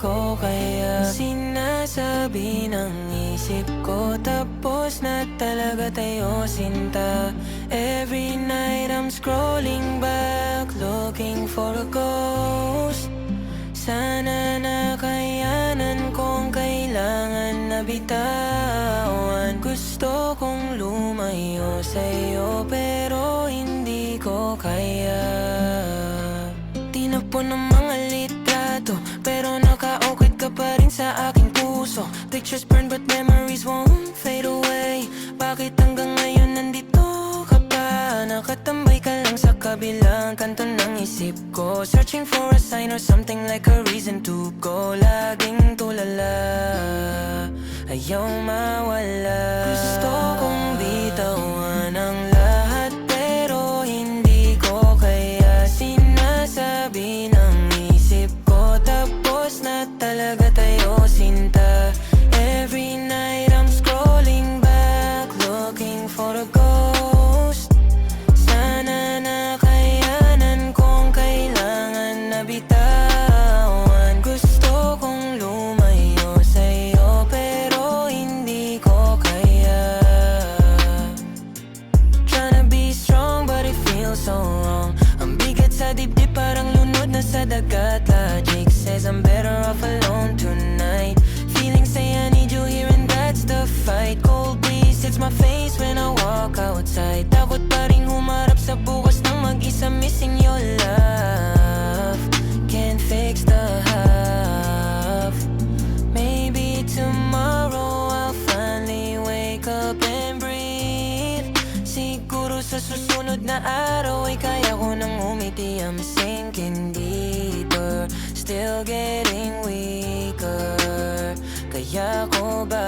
ko kaya sinasabi ng isip ko, tapos na talaga tayo sinta. Every night I'm scrolling back, looking for a ghost. Sana nakayanan kong kailangan na bitawan. Gusto kong lumayo sa'yo pero hindi ko kaya. Tinapon ng mga litrato pero naka-ukit ka pa rin sa aking puso. Pictures burn but memories won't fade away. Bakit hanggang ngayon nandito ka pa? Nakatambay ka lang sa kabilang kanto ng isip ko, searching for a sign or something like a reason to go. Laging tulala, ayaw mawala. Gusto kong bitawan ang lahat pero hindi ko kaya. Sinasabi ng isip ko, tapos na talaga tayo sinta. Every night I'm scrolling back, looking for a ghost. Sana nakayanan kong kailangan na bitawan. Gusto kong lumayo sa'yo pero hindi ko kaya. Tryna be strong but it feels so wrong. Ang bigat sa dibdib parang lunod na sa dagat. Logic says I'm better off alone tonight. Feelings say I need you here and that's the fight. Cold breeze hits my face when I walk outside. Takot pa rin humarap sa bukas ng mag-isa, missing your love. Can't fix the half. Maybe tomorrow I'll finally wake up and breathe. Siguro sa susunod na araw ay kaya ko nang umiti. I'm sinking deeper, still getting weaker. Kaya ko ba